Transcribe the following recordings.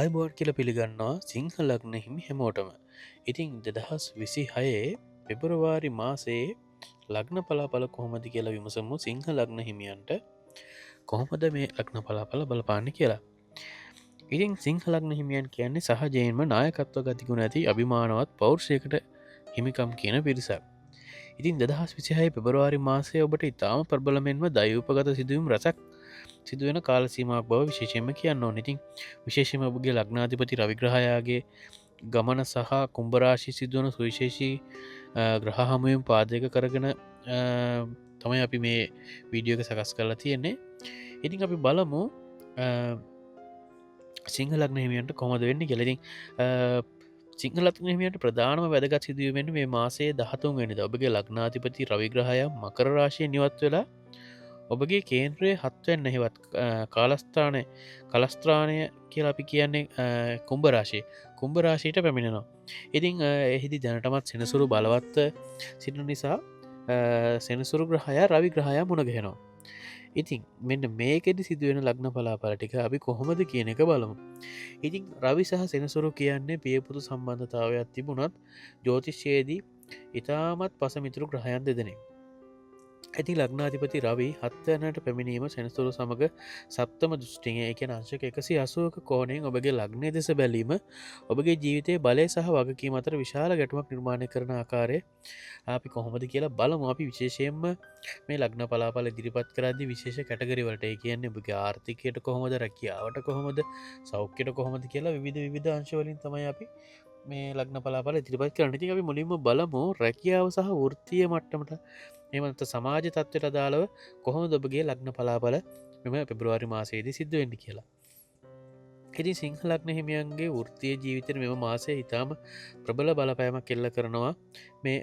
ආයුබෝවන් කියලා පිළිගන්නවා සිංහ ලග්න හිමි හැමෝටම. ඉතින් 2026 පෙබරවාරි මාසයේ ලග්න පලාපල කොහොමද කියලා විමසමු සිංහ ලග්න හිමියන්ට කොහොමද මේ ලග්න පලාපල බලපාන්නේ කියලා. ඉතින් සිංහ ලග්න හිමියන් කියන්නේ සහජයෙන්ම නායකත්ව ගතිගුණ ඇති අභිමානවත් පෞරුෂයකට හිමිකම් කියන පිරිසක්. ඉතින් 2026 පෙබරවාරි මාසය ඔබට ඉතාම ප්‍රබලමෙන්ම දයූපගත සිදුවම් රසක් සිදුවෙන කාල සීමක් බව විශේෂයෙන්ම කියන්න ඕන. ඉතින් විශේෂම ඔබගේ ලග්නාධිපති රවිග්‍රහයාගේ ගමන සහ කුම්භරාශි සිදුවන සුවිශේෂී ග්‍රහ හමුවම් පාදක කරගෙන තමයි අපි මේ වීඩියෝක සකස් කරලා තියෙන්නේ. ඉතින් අපි බලමු සිංහ ලග්න හිමියන්ට කොමද වෙන්න කෙලෙතින් සිංහලත්න හිමියට ප්‍රධානම වැදගත් සිදුවීමෙන් මේ මාසේ 13 වෙනිද ඔබගේ ලග්නාධිපති රවිග්‍රහය මකර රාශිය නිවත් වෙලා ඔබගේ කේන්ද්‍රයේ හත්වන්න හෙවත් කාලස්ථානය කලස්ත්‍රාණය කියල අපි කියන්නේ කුම්භරාශයට පැමිණෙනවා. ඉතිං එහිදි දැනටමත් සෙනසුරු බලවත්ව සිටින නිසා සෙනසුරු ග්‍රහය රවි ග්‍රහය මුණගහෙනවා. ඉතින් මෙන්න මේකෙද සිදුවෙන ලග්න පලාපලටික අපි කොහොමද කියන එක බලමු. ඉතින් රවි සහ සෙනසුරු කියන්නේ පියපුතු සම්බන්ධතාවයක් තිබුණත් ජෝතිශ්‍යයේදී ඉතාමත් පසමිතුරු ග්‍රහයන් දෙදෙනෙ. ඇති ලග්නාධිපති රවි හත්වනට පැමිණීම සැනස්තුරු සමඟ සප්තම දෘෂ්ටිය එක අංශක 180ක කෝණයෙන් ඔබගේ ලග්නය දෙස බැලීම ඔබගේ ජීවිතය බලය සහ වගකීම අතර විශාල ගැටුමක් නිර්මාණය කරන ආකාරය අපි කොහොමද කියලා බලමු. අපි විශේෂයෙන්ම මේ ලග්න පලාපල ඉදිරිපත් කරදදි විශේෂ කැටගරිවලට කියන්නේ ඔබගේ ආර්ථිකයට කොහොමද රැකියාවට කොහොමද සෞඛ්‍යයට කොහොමද කියලා විවිධ අංශවලින් තමයි අපි මේ ලග්න පලාපල ඉදිරිපත් කරන. ඉතින් අපි මුලින්ම බලමු රැකියාව සහ වෘත්තීය මට්ටමට එමත සමාජ තත්වයට අදාළව කොහොම ඔබගේ ලග්න පලාපල මෙම පෙබ්‍රවාරි මාසයේදී සිද්ධ වෙන්න කියලා. ඉති සිංහ ලග්න හිමියන්ගේ වෘතිය ජීවිතර මෙම මාසය ඉතාම ප්‍රබල බලපෑමක් කෙල්ල කරනවා මේ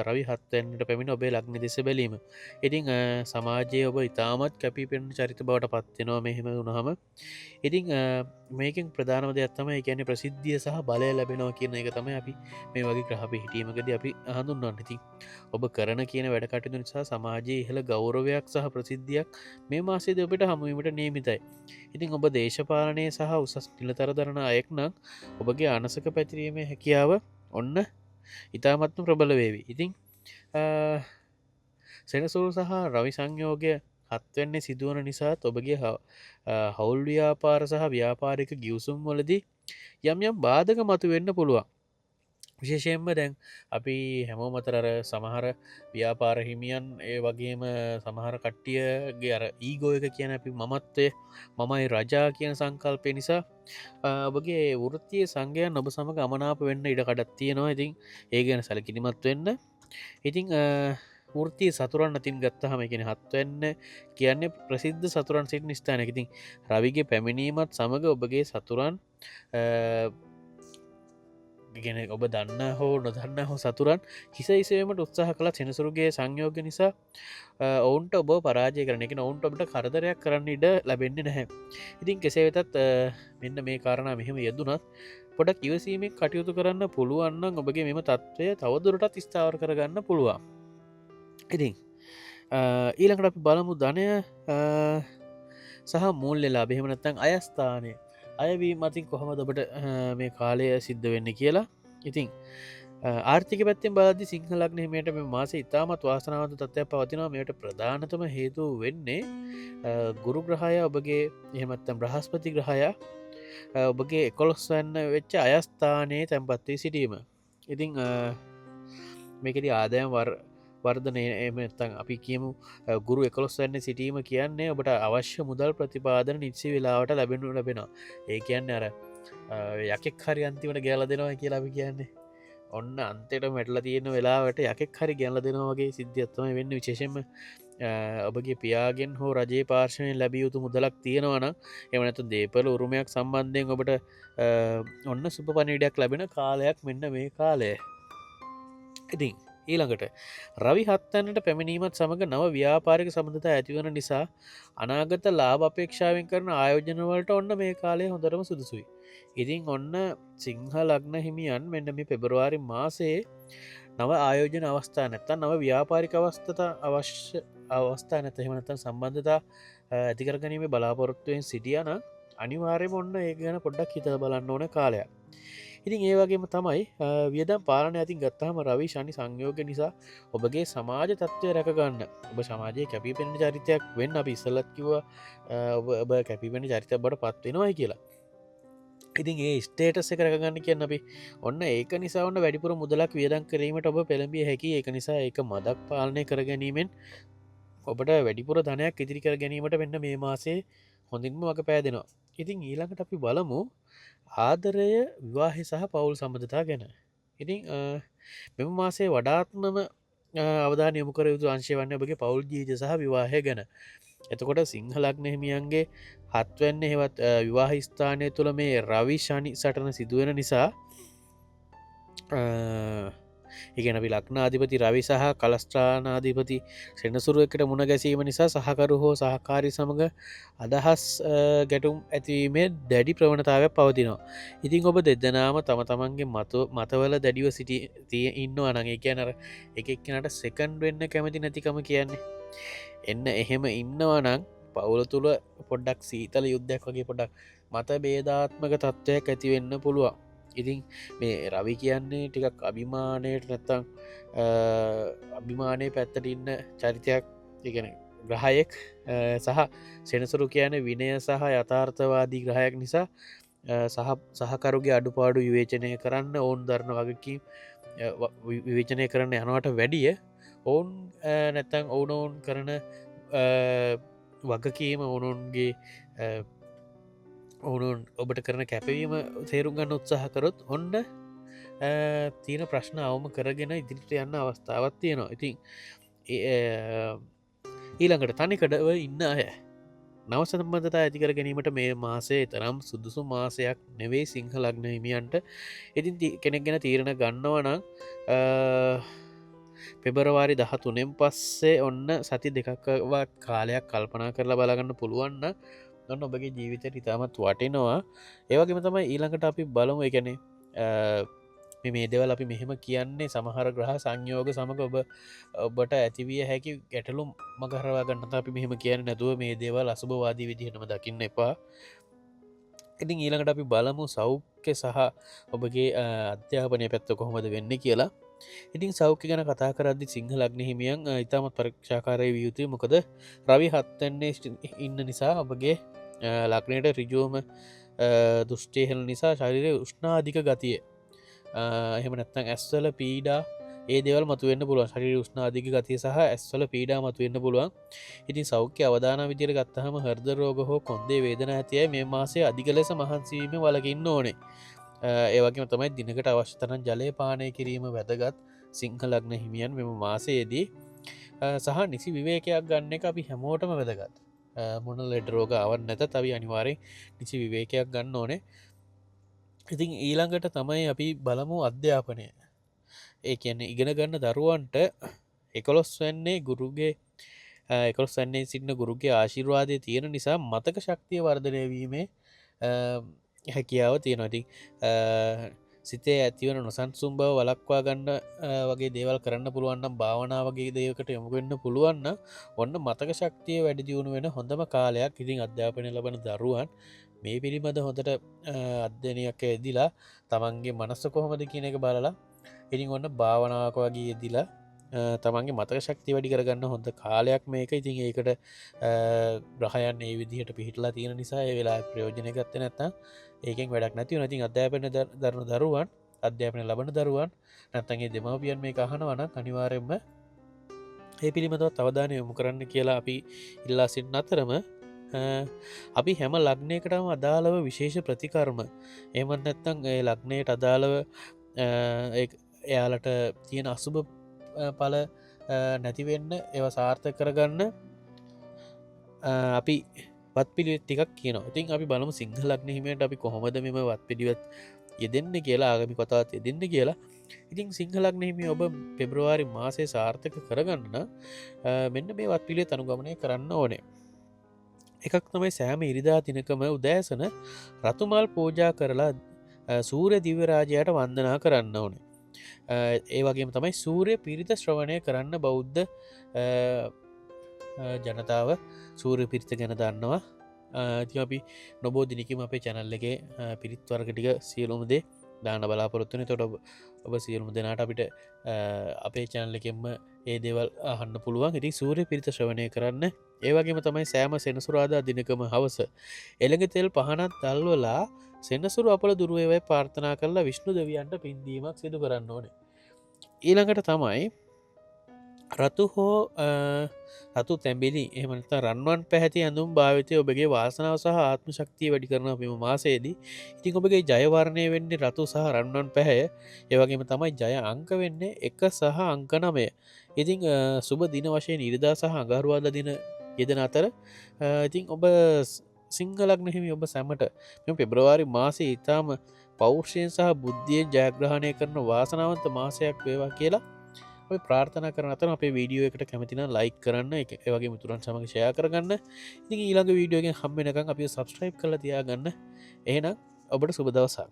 රවි හත්තැන්ට පැමිණ ඔබේ ලග්න දෙස බැලීම. ඉතිං සමාජයේ ඔබ ඉතාමත් කැපි පෙන් චරිත බවට පත්වෙනවා මෙහෙම වුණහම. ඉතිං මේකින් ප්‍රධානව දෙයක්ත්තම එකන්නේ ප්‍රසිද්ධිය සහ බලය ලැබෙනවා කියන එක තම අපි මේ වගේ ග්‍රහපි හිටීමකද අපි හඳුන්වන්න ඉතින් ඔබ කරන කියන වැඩකටතු නිසා සමාජයේ ඉහළ ගෞරවයක් සහ ප්‍රසිද්ධියක් මේ මාසේද ඔබට හමුවීමට නේමිතයි. ඉතින් ඔබ දේශපාලනය සහ උසස් නිලතර දරන අයෙක් නම් ඔබගේ අනසක පැතිරීමේ හැකියාව ඔන්න ඉතාමත්ම ප්‍රබල වේවි. ඉතිං සෙනසුරු සහ රවි සංයෝගය හත්වන්නේ සිදුවන නිසාත් ඔබගේ හවුල් ව්‍යාපාර සහ ව්‍යාපාරික ගියවසුම් වලදී යම් යම් බාධක මතු වෙන්න පුළුවන්. විශේෂයෙන්ම දැන් අපි හැමෝ මතරර සමහර ව්‍යාපාර හිමියන් ඒ වගේම සමහර කට්ටියගේ අර ඊගෝ එක කියන අපි මමත්වය මමයි රජා කියන සංකල්පය නිසා ඔබගේ වෘත්තිය සංගයන් ඔබ සමඟ අමනාප වෙන්න ඉඩ කඩත් තියෙනවා. ඉතින් ඒ ගැන සැලකිලිමත් වෙන්න. ඉතිං ෘතිය සතුරන් අතින් ගත්ත හම එකෙන හත්වන්න කියන්නේ ප්‍රසිද්ධ සතුරන් සිට නිස්ථානකඉතින් රවිගේ පැමිණීමත් සමඟ ඔබගේ සතුරන් ගෙන ඔබ දන්න හෝ නොදන්න හෝ සතුරන් හිස ඉසවීමට උත්සාහ කළ සෙනසුරුගේ සංයෝග නිසා ඔවුන්ට ඔබ පරාජය කරන එක ඔවුන්ට ඔබට කරදරයක් කරන්න ඉඩ ලැබෙන්නේ නැහැ. ඉතින් කෙසේ වෙතත් මෙන්න මේ කාරණ මෙහෙම යෙදුනත් පොඩක් ඉවසීමේ කටයුතු කරන්න පුළුවන්න ඔබගේ මෙම තත්ත්වය තවදුරටත් ස්ථාවර කරගන්න පුළුවන්. ඉතින් ඊළඟට අපි බලමු ධනය සහ මුල්ලෙලා බෙහෙමනත්තන් අයස්ථානය අයවී මතින් කොහොම ඔබට මේ කාලය සිද්ධ වෙන්න කියලා. ඉතින් ආර්ථික පැත්තෙන් බලදි සිංහලක්න හිමට මේ මාස ඉතාමත් වාසනාවන්ත තත්වයක් පවතිනවා. මේට ප්‍රධානතම හේතු වෙන්නේ ගුරු ග්‍රහය ඔබගේ එහෙමත්තම් බ්‍රහස්පති ග්‍රහය ඔබගේ එකොළොස්වන්න වෙච්ච අයස්ථානයේ තැන්පත්වී සිටීම. ඉතිං මේකෙති ආදයම් වර්ධනය එමතන් අපි කියමු ගුරු එකොළොස්වන්න සිටීම කියන්නේ ඔබට අවශ්‍ය මුදල් ප්‍රතිපාදන නිසි වෙලාවට ලැබෙනු ලැබෙනවා. ඒ කියන්න අර යකෙක් හරි අන්තිමට ගැල දෙනවා කියලා අපි කියන්නේ ඔන්න අන්තයට මැටල තියෙන වෙලාවට යකෙක් හරි ගැල දෙනවාගේ සිද්ධියත්වම වෙන්න විශේෂෙන්ම ඔබගේ පියාගෙන් හෝ රජයේ පාර්ශණයෙන් ලැබිය යුතු මුදලක් තියෙනවන එමනතු දේපල උරුමයක් සම්බන්ධයෙන් ඔබට ඔන්න සුප පනිඩයක් ලැබෙන කාලයක් මෙන්න මේ කාලය. ඉතින් ඊළඟට රවි හත්තන්නට පැමිණීමත් සමඟ නව ව්‍යාපාරික සබඳතා ඇතිවන නිසා අනාගත ලාභ අපේක්ෂාවෙන් කරන ආයෝජනවලට ඔන්න මේ කාලය හොඳරම සුදුසුයි. ඉතින් ඔන්න සිංහ ලග්න හිමියන් මෙන්න මේ පෙබරවාරි මාසයේ නව ආයෝජන අවස්ථා නැත්තන් නව ව්‍යාපාරික අවස්ථතා අවශ්‍ය අවස්ථා නැත හෙමනතන් සම්බන්ධතා ඇතිකරගනීමේ බලාපොරොත්තුවෙන් සිටියන අනිවාර්යයෙන්ම ඔන්න ඒ ගැන පොඩ්ඩක් හිතලා බලන්න ඕන කාලයක්. ඉතින් ඒ වගේම තමයි වියදම් පාලනය අතින් ගත්තාම රවි ශනි සංයෝග නිසා ඔබගේ සමාජ තත්ත්වය රැකගන්න ඔබ සමාජයේ කැපී පෙනෙන චරිතයක් වෙන්න අපි ඉස්සල්ලත් කිව්වා ඔබ කැපිපෙන චරිතයක් බට පත්වෙනවායි කියලා. ඉතින් ඒ ස්ටේටස් එක රැකගන්න කියන්න අපි ඔන්න ඒක නිසා ඔන්න වැඩිපුර මුදලක් වියදන් කිරීමට ඔබ පෙළඹිය හැකි ඒක නිසා ඒක මදක් පාලනය කර ගැනීමෙන් ඔබට වැඩිපුර ධනයක් ඉදිරි කර ගැනීමට වෙන්න මේ මාසේ හොඳින්ම වක පෑදෙනවා. ඉතින් ඊළඟට අපි බලමු ආදරය විවාහි සහ පවුල් සම්බඳතා ගැන. ඉතින් මෙම මාසේ වඩාත්මම අවධානය යොමු කර යුතු අංශය වන්න ඔබගේ පවුල් ජීවිත සහ විවාහය ගැන. එතකොට සිංහලග්න හිමියන්ගේ හත්වන්න හෙවත් විවාහ ස්ථානය තුළ මේ රවි ශනි සටන සිදුවෙන නිසා ඉගෙන අපි ලක්නාධිපති රවි සහ කලස්ට්‍රානාධිපති සෙනසුරුවකට මුණ ගැසීම නිසා සහකරු හෝ සහකාරි සමඟ අදහස් ගැටුම් ඇතිවීමේ දැඩි ප්‍රවණතාවක් පවතිනවා. ඉතින් ඔබ දෙදනාම තම තමන්ගේ මතවල දැඩිව සිටි තිය ඉන්න අනගේ කියනර එකක්නට සෙකන්් වෙන්න කැමති නැතිකම කියන්නේ. එන්න එහෙම ඉන්නවනං පවුල තුළ පොඩ්ඩක් සීතල යුද්ධයක් වගේ පොඩක් මත බේධාත්මක තත්ත්වයක් ඇතිවෙන්න පුළුවන්. ඉතින් මේ රවි කියන්නේ ටිකක් අභිමානයට නැත්තං අභිමානය පැත්තට ඉන්න චරිතයක් ඉගෙන ග්‍රහයෙක් සහ සෙනසුරු කියන විනය සහ යථාර්ථවාදී ග්‍රහයක් නිසා සහකරුගේ අඩුපාඩු විවේචනය කරන්න ඔවුන් දරන වගකි විවේචනය කරන්න යනවට වැඩිය ඔවුන් නැත්තං ඔවුනොවුන් කරන වගකීම ඔවුනුන්ගේ ඔවුනුන් ඔබට කරන කැපවීම තේරුම් ගන්න උත්සාහකරොත් ඔන්න තියෙන ප්‍රශ්න අවම කරගෙන ඉදිරිට යන්න අවස්ථාවත් තියෙනවා. ඉතින් ඊළඟට තනිකඩව ඉන්න අය නව සම්බන්ධතා ඇතිකර ගැනීමට මේ මාසේ තරම් සුදුසු මාසයක් නෙවෙයි සිංහලග්න හිමියන්ට. ඉතින් කෙනෙක් ගැන තීරණ ගන්නවනම් පෙබරවාරි 13න් පස්සේ ඔන්න සති දෙකක්වත් කාලයක් කල්පනා කරලා බලගන්න පුළුවන්න ඔන්න ඔබගේ ජීවිතයට ඉතාමත් වටිනවා. ඒවගේම තමයි ඊළඟට අපි බලමු එකනේ මේ දේවල් අපි මෙහෙම කියන්නේ සමහර ග්‍රහ සංයෝග සමඟ ඔබට ඇතිවිය හැකි ගැටලු මගහරවාගන්නත අපි මෙහෙම කියන්න නැතුව මේ දේවල් අසුභවාදී විදිහටම දකින්න එපා. ඉතින් ඊළඟට අපි බලමු සෞඛ්‍ය සහ ඔබගේ අධ්‍යාපනය පැත්ත කොහොමද වෙන්න කියලා. ඉතින් සෞඛ්‍ය ගැන කතා කරදදි සිංහලග්න හිමියන් ඉතාමත් පරීක්ෂාකාරය වියයුතුයි මොකද රවි හත්තන්නේ ඉන්න නිසා ඔබගේ ලක්නයට රිජෝම දුෂ්ටේහල නිසා ශරිරය උෂ්නාධික ගතිය එහෙම නැත්තං ඇස්වල පීඩා ඒ දෙවල් මතුවෙන්න පුළුවන් ශරිර උෂ්නාධික ගතිය සහ ඇස්වල පීඩා මතුවෙන්න පුළුවන්. ඉතින් සෞඛ්‍ය අවධාන විදිර ගත්තහම හර්ද රෝග හෝ කොන්දේ වේදන ඇතිය මේ මාසේ අධික ලෙස මහන්සීම වලකින්න ඕනේ. ඒවගේම තමයි දිනකට අවශ්‍යතරන් ජලය පානය කිරීම වැදගත් සිංහලග්න හිමියන් මෙම මාසයේදී සහ නිසි විවේකයක් ගන්න එක අපි හැමෝටම වැදගත්. මොන ලෙඩ රෝග අවන් නැත තවි අනිවාරෙන් නිසි විවේකයක් ගන්න ඕනේ. ඉතින් ඊළඟට තමයි අපි බලමු අධ්‍යාපනය. ඒ කියන්නේ ඉගෙන ගන්න දරුවන්ට 11 වෙන්නේ ගුරුගේ 11 වෙන්නේ සිටින ගුරුගේ ආශිර්වාදය තියෙන නිසා මතක ශක්තිය වර්ධනය වීමේ හැකියාව තියෙනවාති සිතේ ඇතිවන නොසන්සුම් බව වලක්වා ගන්න වගේ දේවල් කරන්න පුළුවන්නම් භාවනා වගේ දේවකට යොමුගන්න පුළුවන්න ඔන්න මතක ශක්තිය වැඩි දියුණු වෙන හොඳම කාලයක්. ඉතින් අධ්‍යාපනය ලබන දරුවන් මේ පිළිබඳ හොඳට අධ්‍යනයක් ඇදිලා තමන්ගේ මනස්ස කොහොමද කියන එක බලලා ඉතින් ඔන්න භාවනාවක වගේ යෙදිලා තමන්ගේ මතක ශක්ති වැඩි කරගන්න හොඳ කාලයක් මේක. ඉතින් ඒකට ග්‍රහයන් ඒ විදිහට පිහිටලා තියෙන නිසා ඒ වෙලා ප්‍රයෝජනය ගත්ත නැත්තා ඒකෙන් වැඩක් නැතිව නතින් අධ්‍යාපන දරන දරුවන් අධ්‍යාපන ලබන දරුවන් නැත්තගේ දෙමවපියන් මේ අහනවන අනිවාරෙන්ම ඒ පිළිබඳවත් අවධානය යොමු කරන්න කියලා අපි ඉල්ලා සිටින අතරම අපි හැම ලග්නයකටම අදාළව විශේෂ ප්‍රතිකර්ම එමත් නැත්තං ඒ ලග්නයට අදාළව එයාලට තියෙන අසුභ පල නැතිවෙන්න ඒව සාර්ථ කරගන්න අපි වත් පිළිවෙත් ටිකක් කියන. ඉතින් අපි බලමු සිංහලග්න හිමියට අපි කොහොමද මෙම වත් පිළිවෙත් යෙදෙන්න කියලා ආගමි කොතාත් යෙදෙන්න කියලා. ඉතින් සිංහලග්න හිමි ඔබ පෙබ්‍රවාරි මාසය සාර්ථක කරගන්න මෙන්න මේ වත් පිළිවෙත් අනුගමනය කරන්න ඕනේ. එකක් තමයි සෑම ඉරිදා තිනකම උදෑසන රතුමල් පූජා කරලා සූරය දිවරාජයට වන්දනා කරන්න ඕනේ. ඒ වගේම තමයි සූරය පිරිත ශ්‍රවණය කරන්න බෞද්ධ ජනතාව සූරය පිරිත ගැන දන්නවා. ති අපි නොබෝ දිනිකම අපේ චැනල් එක පිරිත් වර්ග ටික සියලුමදේ දාන බලාපොරොත්තුන තොට ඔබ සියලුම දෙනාට අපිට අපේ චැනල් එකෙන්ම ඒ දේවල් අහන්න පුළුවන් ඉති සූරය පිරිත ශ්‍රවණය කරන්න ඒවගේම තමයි සෑම සෙනසුරාදා දිනකම හවස එළඟ තෙල් පහනත් දල්වලා සෙනසුරු අපල දුරුවවයි පාර්ථනා කරලා විශ්ණු දෙවියන්ට පින්දීමක් සිදු කරන්න ඕනේ ඊළඟට තමයි රතු හෝ රතු තැඹිලි එහමනත රන්වන් පැහැති ඇඳුම් භාවිතය ඔබගේ වාසනාව සහ ආත්ම ශක්තිය වැඩි කරන මෙම මාසේදී ඉතින් ඔබගේ ජයවරණය වෙන්නේ රතු සහ රන්වන් පැහැය ඒවගේම තමයි ජය අංක වෙන්නේ එක සහ අංකනමය ඉතිං සුබ දින වශයෙන් ඉරිදා සහ අගරුවාද දින යෙදෙන අතර ඉතිං ඔබ සිංහලක් නැහිමි ඔබ සැමට මෙ පෙබ්‍රවාරි මාසේ ඉතාම පෞර්ෂයෙන් සහ බුද්ධියෙන් ජයග්‍රහණය කරන වාසනාවන්ත මාසයක් වේවා කියලා ප්‍රාර්ථන කරන අතර අපේ වීඩියෝ එකට කැමතින ලයික් කරන්න එක වගේ මුතුරන් සමඟ ෂයා කරගන්න ඉතින් ඊළඟ වීඩියෝගෙන් හම්බෙනකං අපි සබස්ක්‍රයිබ් කළ තියාගන්න එහෙනම් ඔබට සුබදවසක්